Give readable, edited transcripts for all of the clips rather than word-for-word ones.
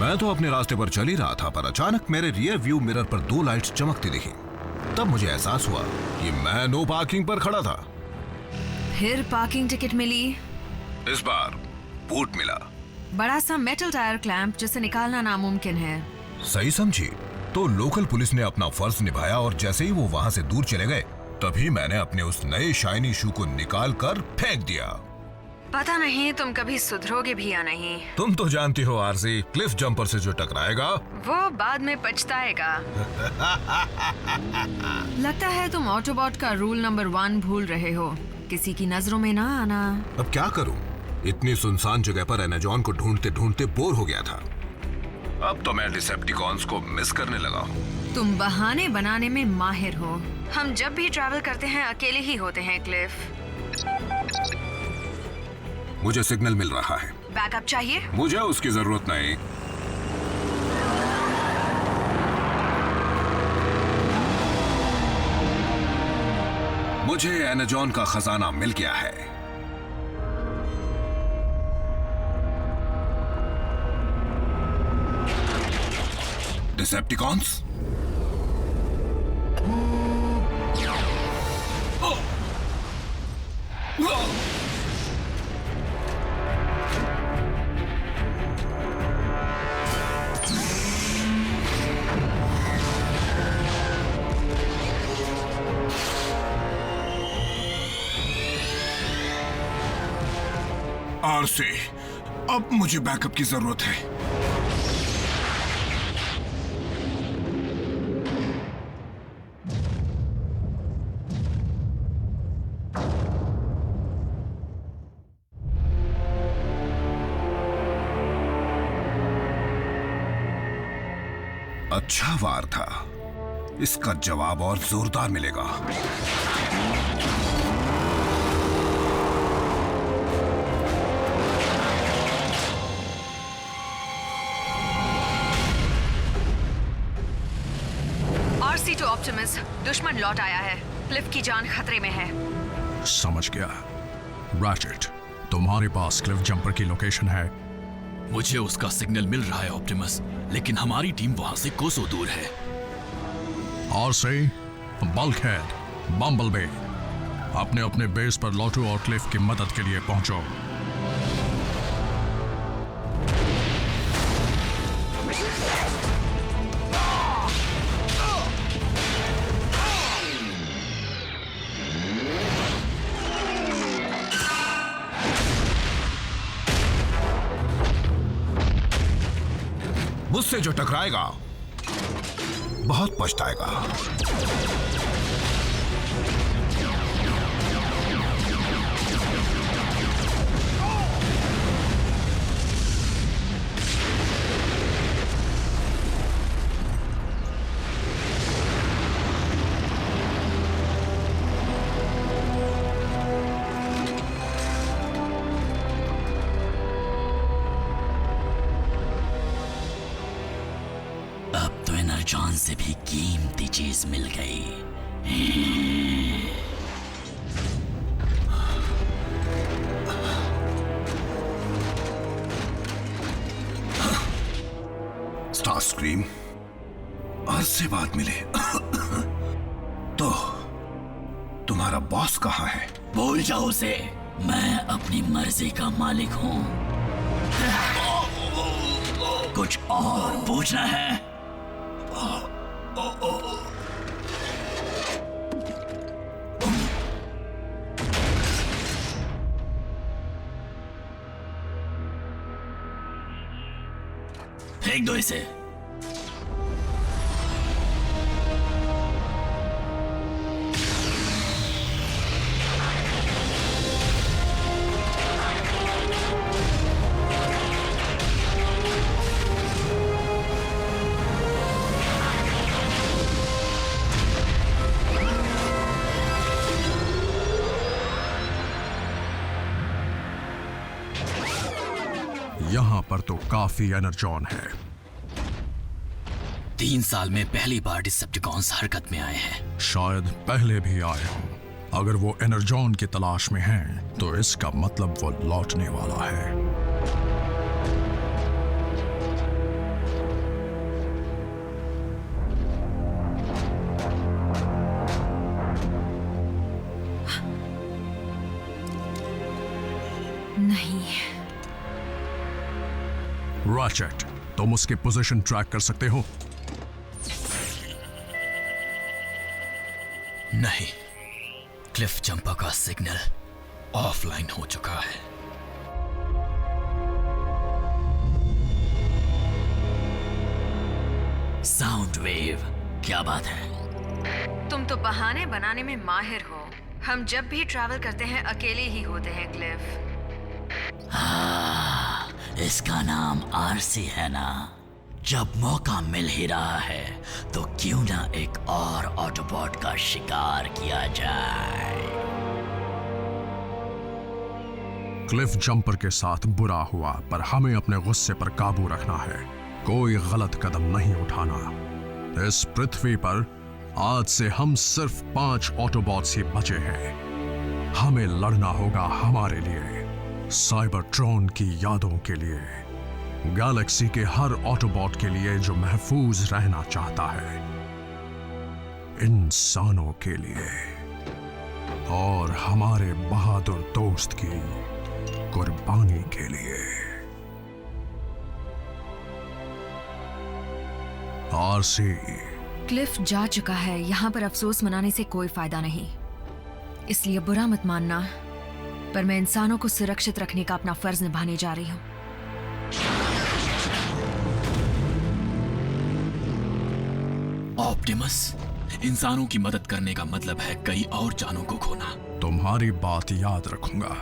मैं तो अपने रास्ते पर चल ही रहा था, पर अचानक मेरे रियर व्यू मिरर पर 2 लाइट्स चमकती दिखी। तब मुझे एहसास हुआ कि मैं नो पार्किंग पर खड़ा था। फिर पार्किंग टिकट मिली? इस बार बूट मिला। बड़ा सा मेटल टायर क्लैंप जिसे निकालना नामुमकिन है। सही समझी। तो लोकल पुलिस ने अपना फर्ज निभाया और जैसे ही वो वहां से दूर चले गए, तभी मैंने अपने उस नए शाइनी शू को निकाल कर फेंक दिया। पता नहीं तुम कभी सुधरोगे भी या नहीं। तुम तो जानती हो आरजी, क्लिफ जंपर से जो टकराएगा वो बाद में पछताएगा। लगता है तुम ऑटोबॉट का रूल नंबर 1 भूल रहे हो, किसी की नजरों में ना आना। अब क्या करूं? इतनी सुनसान जगह पर एनाजॉन को ढूंढते ढूंढते बोर हो गया था। अब तो मैं डिसेप्टिकॉन्स को मिस करने लगा हूँ। तुम बहाने बनाने में माहिर हो। हम जब भी ट्रैवल करते हैं अकेले ही होते हैं क्लिफ। मुझे सिग्नल मिल रहा है। बैकअप चाहिए? मुझे उसकी जरूरत नहीं। मुझे एनाजॉन का खजाना मिल गया है। डिसेप्टिकॉन्स, आरसी, अब मुझे बैकअप की जरूरत है। अच्छा वार था, इसका जवाब और जोरदार मिलेगा। RC to ऑप्टिमस, दुश्मन लौट आया है। क्लिफ की जान खतरे में है। समझ गया। रैचेट, तुम्हारे पास क्लिफ जंपर की लोकेशन है? मुझे उसका सिग्नल मिल रहा है ऑप्टिमस, लेकिन हमारी टीम वहां से कोसों दूर है। आरसी, बल्कहेड, बम्बलबी, अपने अपने बेस पर लौटो और क्लिफ की मदद के लिए पहुंचो। मुझसे जो टकराएगा बहुत पछताएगा। जान से भी कीमती चीज मिल गई। स्टारस्क्रीम, आज से बाद मिले। तो तुम्हारा बॉस कहाँ है? भूल जाओ उसे, मैं अपनी मर्जी का मालिक हूँ। कुछ और पूछना है? फेंक दो इसे। यहां पर तो काफी एनर्जॉन है। 3 साल में पहली बार डिसेप्टिकॉन्स हरकत में आए हैं। शायद पहले भी आए हों। अगर वो एनर्जॉन की तलाश में हैं, तो इसका मतलब वो लौटने वाला है। नहीं। रैचेट, तुम उसकी पोजीशन ट्रैक कर सकते हो? नहीं, क्लिफ जंपर का सिग्नल ऑफलाइन हो चुका है। साउंड वेव, क्या बात है? तुम तो बहाने बनाने में माहिर हो। हम जब भी ट्रैवल करते हैं अकेले ही होते हैं क्लिफ। हाँ, इसका नाम आरसी है ना? जब मौका मिल ही रहा है तो क्यों ना एक और ऑटोबॉट का शिकार किया जाए। क्लिफ जंपर के साथ बुरा हुआ, पर हमें अपने गुस्से पर काबू रखना है। कोई गलत कदम नहीं उठाना। इस पृथ्वी पर आज से हम सिर्फ 5 ऑटोबॉट्स ही बचे हैं। हमें लड़ना होगा हमारे लिए, साइबरट्रॉन की यादों के लिए, गैलेक्सी के हर ऑटोबॉट के लिए जो महफूज रहना चाहता है, इंसानों के लिए और हमारे बहादुर दोस्त की कुर्बानी के लिए। आरसी, क्लिफ जा चुका है, यहाँ पर अफसोस मनाने से कोई फायदा नहीं। इसलिए बुरा मत मानना, पर मैं इंसानों को सुरक्षित रखने का अपना फर्ज निभाने जा रही हूँ। ऑप्टिमस, इंसानों की मदद करने का मतलब है कई और जानों को खोना। तुम्हारी बात याद रखूंगा।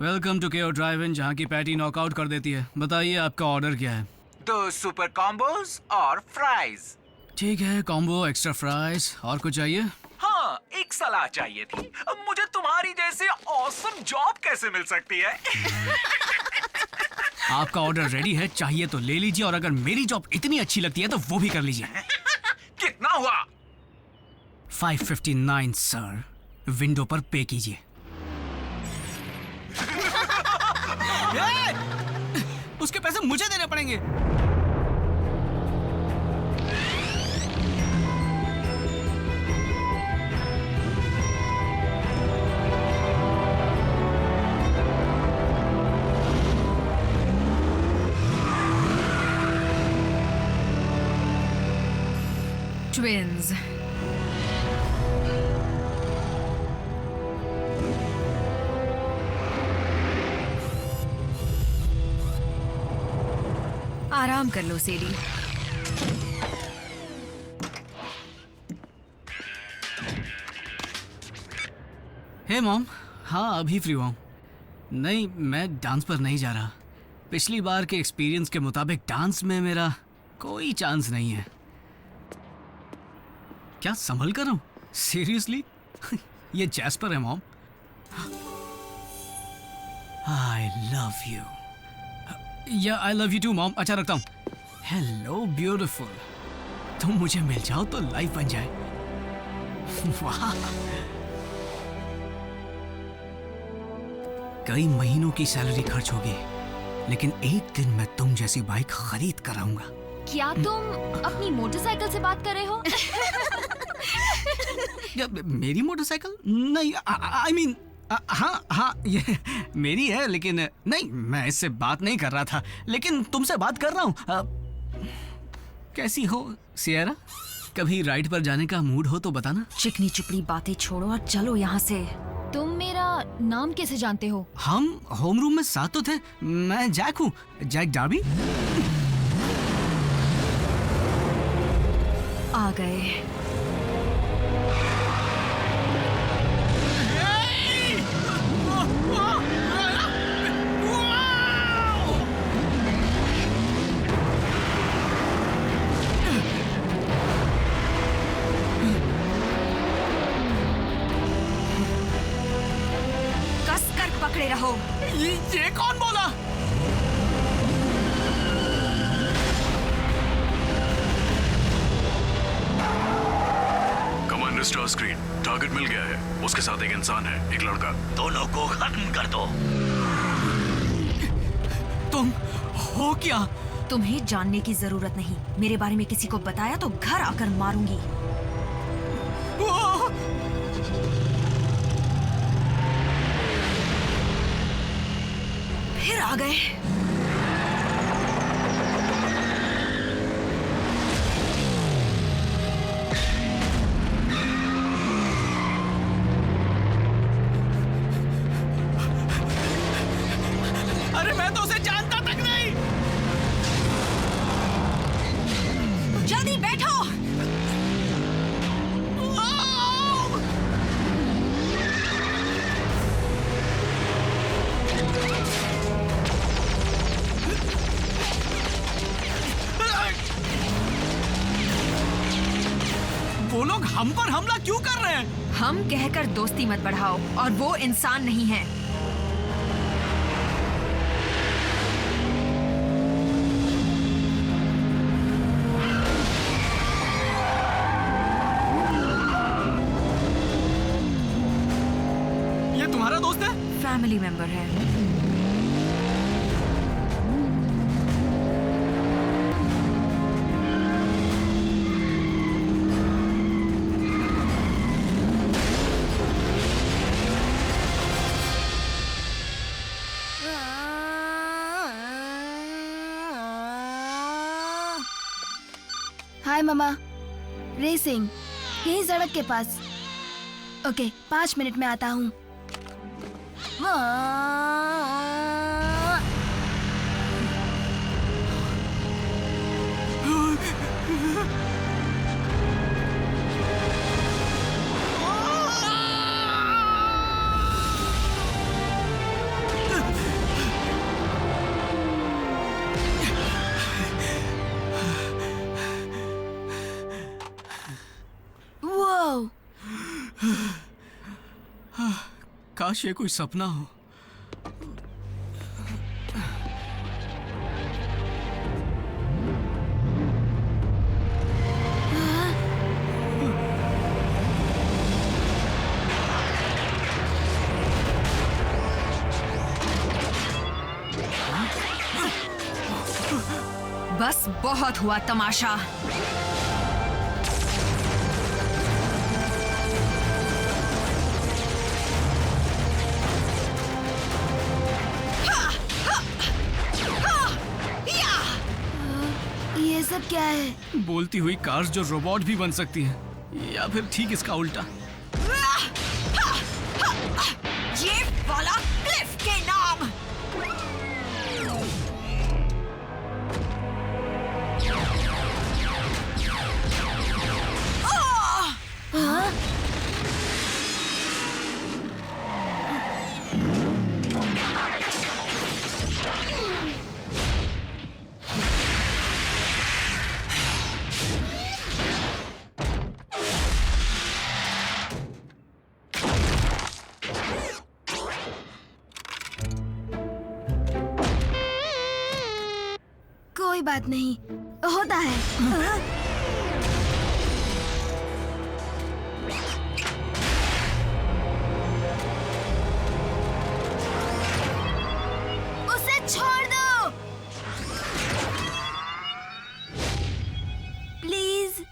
वेलकम टू केओ ड्राइव इन, जहाँ की पैटी नॉकआउट कर देती है। बताइए आपका ऑर्डर क्या है? 2 सुपर कॉम्बोज और फ्राइज। ठीक है, कॉम्बो, एक्स्ट्रा फ्राइज। और कुछ चाहिए? हाँ, एक सलाह चाहिए थी। मुझे तुम्हारी जैसे ऑसम जॉब कैसे मिल सकती है? आपका ऑर्डर रेडी है, चाहिए तो ले लीजिए, और अगर मेरी जॉब इतनी अच्छी लगती है तो वो भी कर लीजिए। कितना हुआ? 559 सर। विंडो पर पे कीजिए। उसके पैसे मुझे देने पड़ेंगे। ट्विन्स, आराम कर लो सेडी। हे मॉम, हाँ अभी फ्री हुआ हूँ। नहीं, मैं डांस पर नहीं जा रहा। पिछली बार के एक्सपीरियंस के मुताबिक डांस में मेरा कोई चांस नहीं है। क्या संभल कर रहा हूँ? सीरियसली? ये जैस्पर है मॉम। I love you. या I love you too mom. अच्छा, रखता हूँ। हेलो ब्यूटीफुल, तुम मुझे मिल जाओ तो लाइफ बन जाए। वाह, कई महीनों की सैलरी खर्च होगी, लेकिन एक दिन मैं तुम जैसी बाइक खरीद कर आऊंगा। क्या तुम अपनी मोटरसाइकिल से बात कर रहे हो? मेरी मोटरसाइकिल? नहीं, आई मीन हाँ, ये मेरी है, लेकिन नहीं, मैं इससे बात नहीं कर रहा था, लेकिन तुमसे बात कर रहा हूँ। कैसी हो सियरा? कभी राइड पर जाने का मूड हो तो बताना। चिकनी चुपड़ी बातें छोड़ो और चलो यहाँ से। तुम मेरा नाम कैसे जानते हो? हम होम रूम में साथ तो थे। मैं जैक हूँ, जैक डार्बी। आ गए। कसकर पकड़े रहो। ये कौन बोला? कमांडर स्टार स्क्रीन, टारगेट मिल गया है। उसके साथ एक इंसान है, एक लड़का। दोनों को खत्म कर दो। तुम हो क्या? तुम्हें जानने की जरूरत नहीं। मेरे बारे में किसी को बताया तो घर आकर मारूंगी। फिर आ गए। अरे मैं तो उसे जानता तक नहीं। जल्दी बैठो। वो लोग हम पर हमला क्यों कर रहे हैं? हम कहकर दोस्ती मत बढ़ाओ, और वो इंसान नहीं है। ये तुम्हारा दोस्त है? फैमिली मेंबर है। हाय मामा, रेसिंग यही सड़क के पास। ओके, 5 मिनट में आता हूँ। काश ये कोई सपना हो। बस बहुत हुआ तमाशा। ये सब क्या है? बोलती हुई कार्स जो रोबोट भी बन सकती हैं, या फिर ठीक इसका उल्टा। ये वाला क्लिफ के नाम। कोई बात नहीं, होता है। उसे छोड़ दो प्लीज।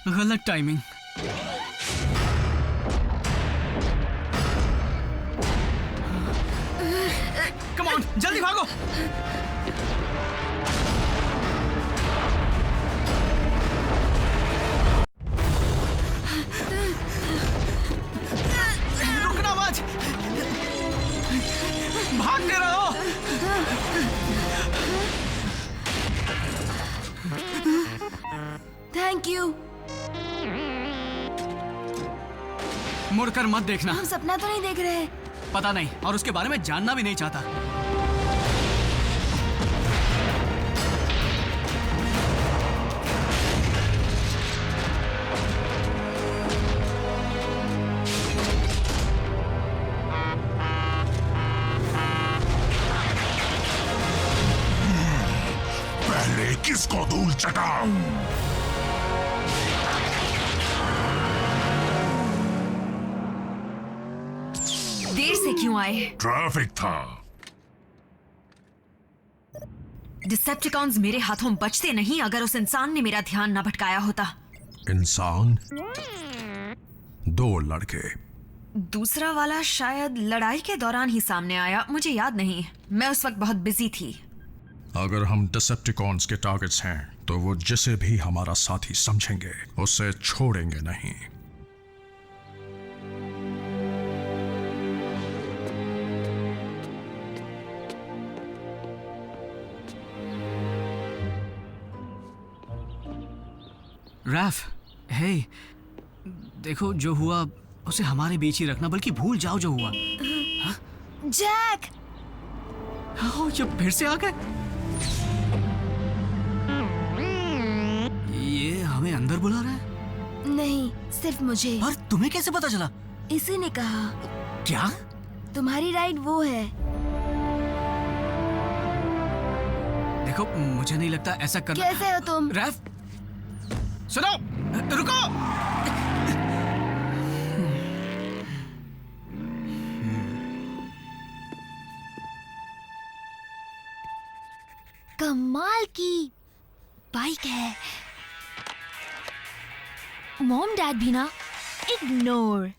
गलत टाइमिंग। कम ऑन, जल्दी भागो। रुकना मत, भागते रहो। Thank you. मुड़कर मत देखना। हम सपना तो नहीं देख रहे? पता नहीं, और उसके बारे में जानना भी नहीं चाहता। पहले किसको धूल चटाऊं? देर से क्यों आए? ट्रैफिक था। डिसेप्टिकॉन्स मेरे हाथों बचते नहीं अगर उस इंसान ने मेरा ध्यान न भटकाया होता। इंसान? 2 लड़के। दूसरा वाला शायद लड़ाई के दौरान ही सामने आया, मुझे याद नहीं, मैं उस वक्त बहुत बिजी थी। अगर हम डिसेप्टिकॉन्स के टारगेट्स हैं तो वो जिसे भी हमारा साथी समझेंगे उसे छोड़ेंगे नहीं। रैफ, हे, देखो जो हुआ उसे हमारे बीच ही रखना, बल्कि भूल जाओ जो हुआ। जैक! हाँ, ये फिर से आ गए। ये हमें अंदर बुला रहा है? नहीं, सिर्फ मुझे। और तुम्हें कैसे पता चला? इसी ने कहा। क्या? तुम्हारी राइड वो है। देखो, मुझे नहीं लगता ऐसा करना। कैसे हो तुम? रैफ, सुनो, रुको। कमाल की बाइक है। मॉम डैड भी ना इग्नोर।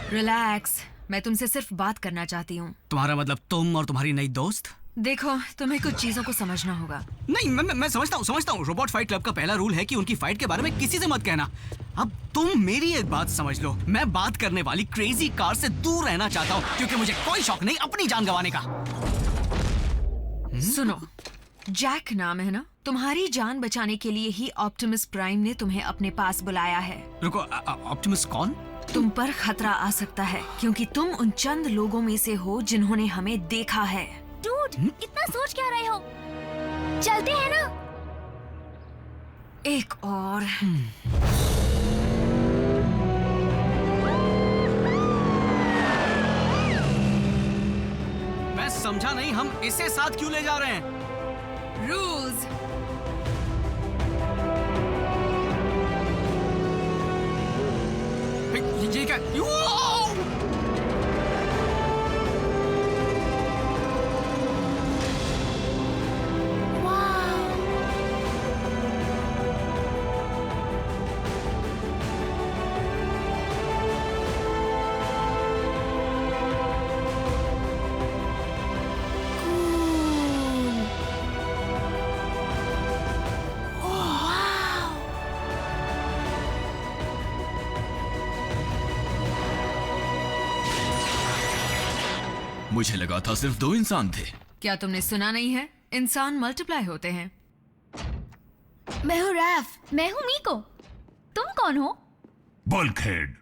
रिलैक्स, मैं तुमसे सिर्फ बात करना चाहती हूँ। तुम्हारा मतलब तुम और तुम्हारी नई दोस्त? देखो, तुम्हें कुछ चीजों को समझना होगा। नहीं, मैं समझता हूँ। रोबोट फाइट क्लब का पहला रूल है कि उनकी फाइट के बारे में किसी से मत कहना। अब तुम मेरी एक बात समझ लो, मैं बात करने वाली क्रेजी कार से दूर रहना चाहता हूँ, क्योंकि मुझे कोई शौक नहीं अपनी जान गंवाने का। सुनो, जैक नाम है ना? तुम्हारी जान बचाने के लिए ही ऑप्टिमस प्राइम ने तुम्हें अपने पास बुलाया है। रुको, ऑप्टिमस कौन? तुम पर खतरा आ सकता है क्योंकि तुम उन चंद लोगों में से हो जिन्होंने हमें देखा है। डूड, इतना सोच क्या रहे हो? चलते हैं ना? एक और। मैं समझा नहीं, हम इसे साथ क्यों ले जा रहे हैं? रूल्स। ये क्या? मुझे लगा था सिर्फ 2 इंसान थे। क्या तुमने सुना नहीं है? इंसान मल्टीप्लाई होते हैं। मैं हूँ रैफ। मैं हूँ मीको। तुम कौन हो? बल्कहेड।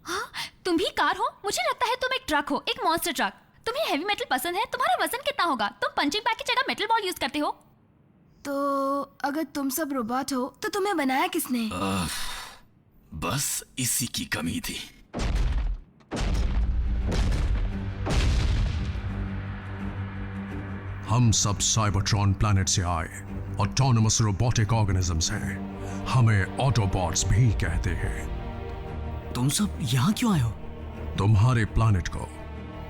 हाँ, तुम भी कार हो? मुझे लगता है तुम एक ट्रक हो, एक मॉन्स्टर ट्रक। तुम्हें हेवी मेटल पसंद है? तुम्हारा वजन कितना होगा? तुम पंचिंग बैग की जगह मेटल बॉल यूज करते हो। तो अगर तुम सब रोबोट हो तो तुम्हें बनाया किसने? बस इसी की कमी थी। हम सब साइबरट्रॉन प्लैनेट से आए ऑटोनमस रोबोटिक ऑर्गेनिजम्स हैं। हमें ऑटोबॉट्स भी कहते हैं। तुम सब यहाँ क्यों आए हो? तुम्हारे प्लैनेट को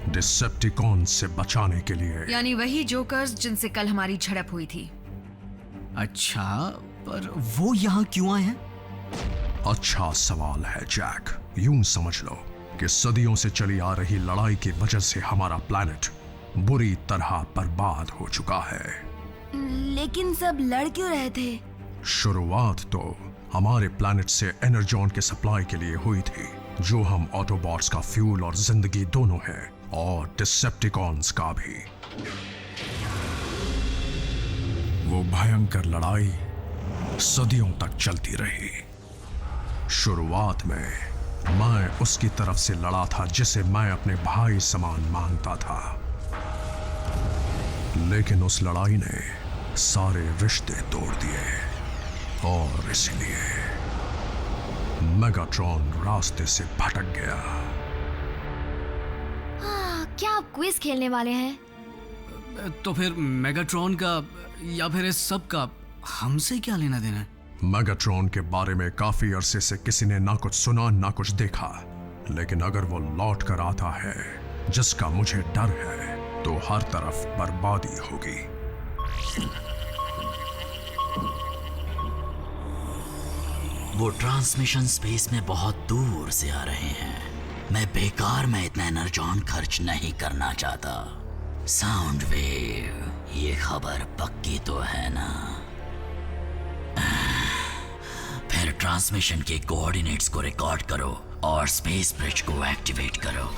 डिसेप्टिकॉन से बचाने के लिए। यानी वही जोकर्स जिनसे कल हमारी झड़प हुई थी। अच्छा, पर वो यहाँ क्यों आए हैं? अच्छा सवाल है जैक। यूं समझ लो कि सदियों से चली आ रही लड़ाई की वजह से हमारा प्लैनेट बुरी तरह बर्बाद हो चुका है। लेकिन सब लड़ क्यों रहे थे? शुरुआत तो हमारे प्लैनेट से एनर्जॉन के सप्लाई के लिए हुई थी, जो हम ऑटोबॉट्स का फ्यूल और जिंदगी दोनों है, और डिसेप्टिकॉन्स का भी। वो भयंकर लड़ाई सदियों तक चलती रही। शुरुआत में मैं उसकी तरफ से लड़ा था जिसे मैं अपने भाई समान मानता था, लेकिन उस लड़ाई ने सारे रिश्ते तोड़ दिए और इसलिए मेगाट्रॉन रास्ते से भटक गया। क्या आप क्विज खेलने वाले हैं? तो फिर मेगाट्रॉन का या फिर इस सब का हमसे क्या लेना देना है? मेगाट्रॉन के बारे में काफी अरसे से किसी ने ना कुछ सुना ना कुछ देखा, लेकिन अगर वो लौट कर आता है, जिसका मुझे डर है, तो हर तरफ बर्बादी होगी। वो ट्रांसमिशन स्पेस में बहुत दूर से आ रहे हैं। मैं बेकार में इतना एनर्जॉन खर्च नहीं करना चाहता। साउंड वेव, ये खबर पक्की तो है ना? फिर ट्रांसमिशन के कोऑर्डिनेट्स को रिकॉर्ड करो और स्पेस ब्रिज को एक्टिवेट करो।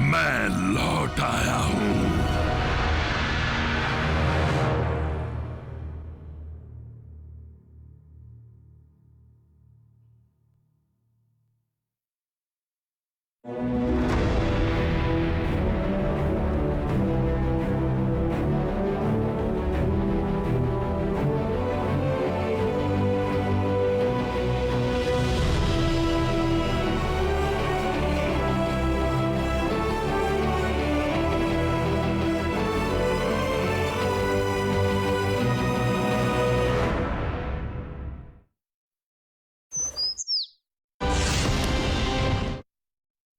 मैं लौट आया हूं।